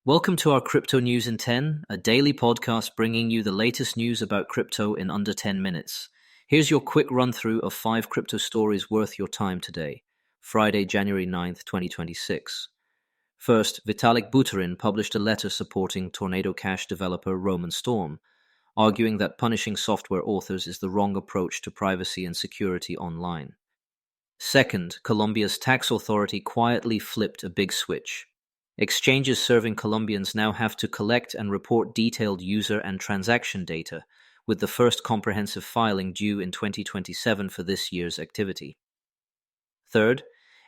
Welcome to our Crypto News in 10, a daily podcast bringing you the latest news about crypto in under 10 minutes. Here's your quick run-through of 5 crypto stories worth your time today, Friday, January 9th, 2026. First, Vitalik published a letter supporting Tornado Cash developer Roman Storm, arguing that punishing software authors is the wrong approach to privacy and security online. Second, Colombia's tax authority quietly flipped a big switch. Exchanges serving Colombians now have to collect and report detailed user and transaction data, with the first comprehensive filing due in 2027 for this year's activity. Third,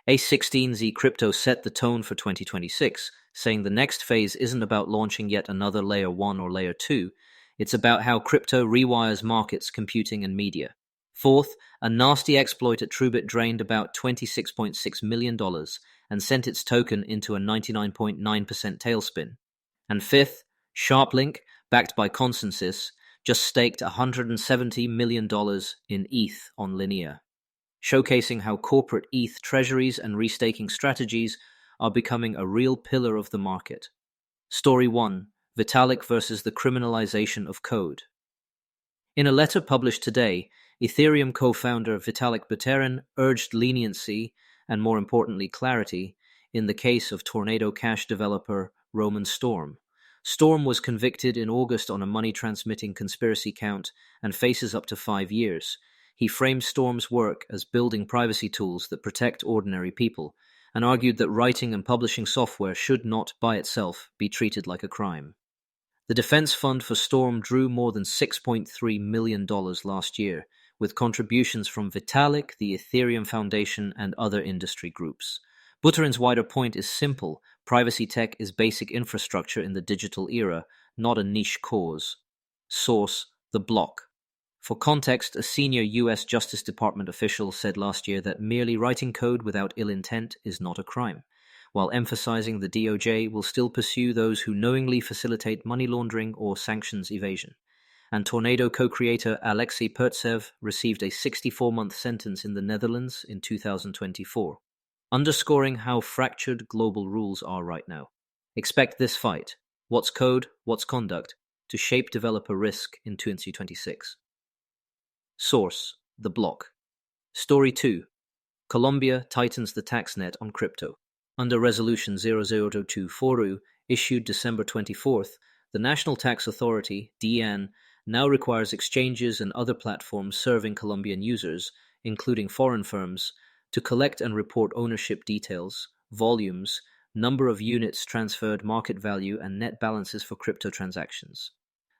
A16Z Crypto set the tone for 2026, saying the next phase isn't about launching yet another Layer 1 or Layer 2, it's about how crypto rewires markets, computing, and media. Fourth, a nasty exploit at Truebit drained about $26.6 million and sent its token into a 99.9% tailspin. And fifth, SharpLink, backed by Consensus, just staked $170 million in ETH on Linea, showcasing how corporate ETH treasuries and restaking strategies are becoming a real pillar of the market. Story 1. Vitalik versus the criminalization of code. In a letter published today, Ethereum co-founder Vitalik Buterin urged leniency and, more importantly, clarity in the case of Tornado Cash developer Roman Storm. Storm was convicted in August on a money-transmitting conspiracy count and faces up to 5 years. He framed Storm's work as building privacy tools that protect ordinary people, and argued that writing and publishing software should not, by itself, be treated like a crime. The defense fund for Storm drew more than $6.3 million last year, with contributions from Vitalik, the Ethereum Foundation, and other industry groups. Buterin's wider point is simple: privacy tech is basic infrastructure in the digital era, not a niche cause. Source: The Block. For context, a senior U.S. Justice Department official said last year that merely writing code without ill intent is not a crime, while emphasizing the DOJ will still pursue those who knowingly facilitate money laundering or sanctions evasion. And Tornado co-creator Alexei Pertsev received a 64-month sentence in the Netherlands in 2024, underscoring how fractured global rules are right now. Expect this fight, what's code, what's conduct, to shape developer risk in 2026. Source: The Block. Story 2. Colombia tightens the tax net on crypto. Under Resolution 0024, issued December 24th, the National Tax Authority, DN, now requires exchanges and other platforms serving Colombian users, including foreign firms, to collect and report ownership details, volumes, number of units transferred, market value, and net balances for crypto transactions.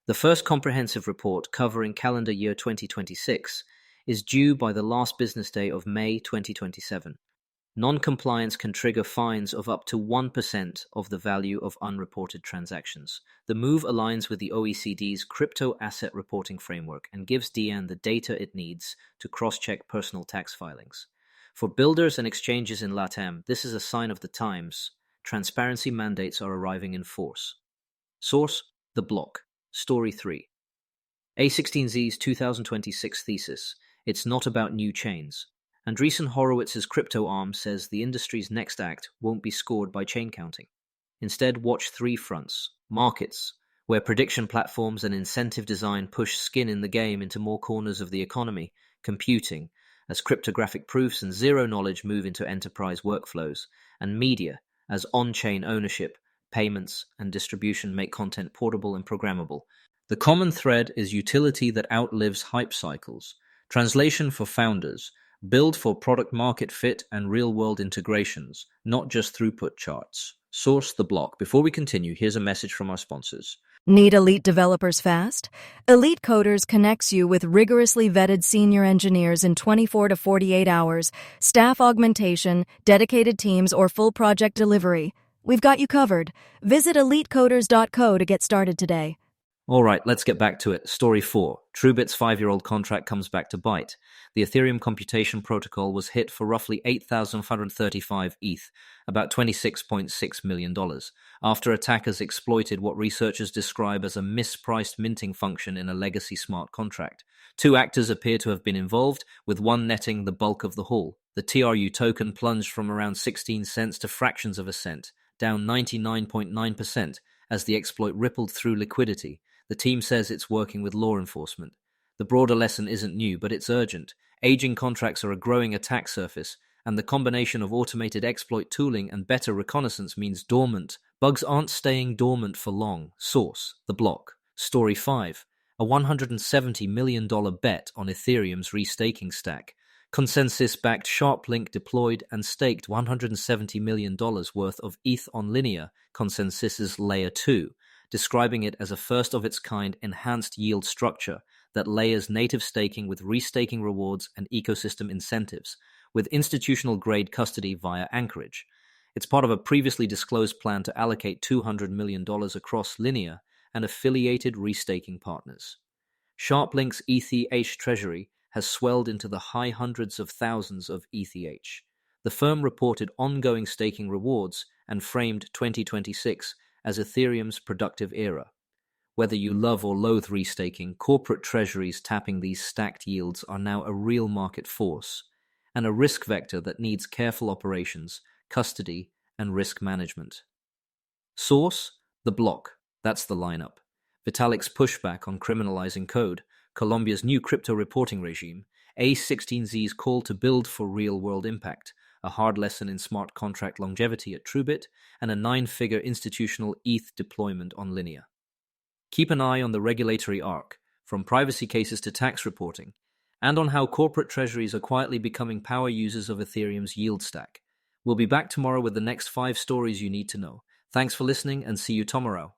The first comprehensive report, covering calendar year 2026, is due by the last business day of May 2027. Non-compliance can trigger fines of up to 1% of the value of unreported transactions. The move aligns with the OECD's crypto asset reporting framework and gives DN the data it needs to cross-check personal tax filings. For builders and exchanges in LATAM, this is a sign of the times. Transparency mandates are arriving in force. Source: The Block. Story 3. A16Z's 2026 thesis: It's not about new chains. Andreessen Horowitz's crypto arm says the industry's next act won't be scored by chain counting. Instead, watch 3 fronts. Markets, where prediction platforms and incentive design push skin in the game into more corners of the economy. Computing, as cryptographic proofs and zero knowledge move into enterprise workflows. And media, as on-chain ownership, payments, and distribution make content portable and programmable. The common thread is utility that outlives hype cycles. Translation for founders: build for product market fit and real-world integrations, not just throughput charts. Source: The Block. Before we continue, here's a message from our sponsors. Need elite developers fast? Elite Coders connects you with rigorously vetted senior engineers in 24 to 48 hours, staff augmentation, dedicated teams, or full project delivery. We've got you covered. Visit elitecoders.co to get started today. All right, let's get back to it. Story 4. Truebit's 5-year-old contract comes back to bite. The Ethereum computation protocol was hit for roughly 8,535 ETH, about $26.6 million, after attackers exploited what researchers describe as a mispriced minting function in a legacy smart contract. 2 actors appear to have been involved, with one netting the bulk of the haul. The TRU token plunged from around 16 cents to fractions of a cent, down 99.9% as the exploit rippled through liquidity. The team says it's working with law enforcement. The broader lesson isn't new, but it's urgent. Aging contracts are a growing attack surface, and the combination of automated exploit tooling and better reconnaissance means bugs aren't staying dormant for long. Source: The Block. Story 5. A $170 million bet on Ethereum's restaking stack. Consensus-backed Sharplink deployed and staked $170 million worth of ETH on Linea, Consensus's Layer 2, describing it as a first-of-its-kind enhanced yield structure that layers native staking with restaking rewards and ecosystem incentives, with institutional-grade custody via anchorage. It's part of a previously disclosed plan to allocate $200 million across Linea and affiliated restaking partners. Sharplink's ETH treasury has swelled into the high hundreds of thousands of ETH. The firm reported ongoing staking rewards and framed 2026 as Ethereum's productive era. Whether you love or loathe restaking, corporate treasuries tapping these stacked yields are now a real market force and a risk vector that needs careful operations, custody, and risk management. Source: The Block. That's the lineup. Vitalik's pushback on criminalizing code, Colombia's new crypto reporting regime, A16Z's call to build for real-world impact, a hard lesson in smart contract longevity at Truebit, and a 9-figure institutional ETH deployment on Linea. Keep an eye on the regulatory arc, from privacy cases to tax reporting, and on how corporate treasuries are quietly becoming power users of Ethereum's yield stack. We'll be back tomorrow with the next 5 stories you need to know. Thanks for listening, and see you tomorrow.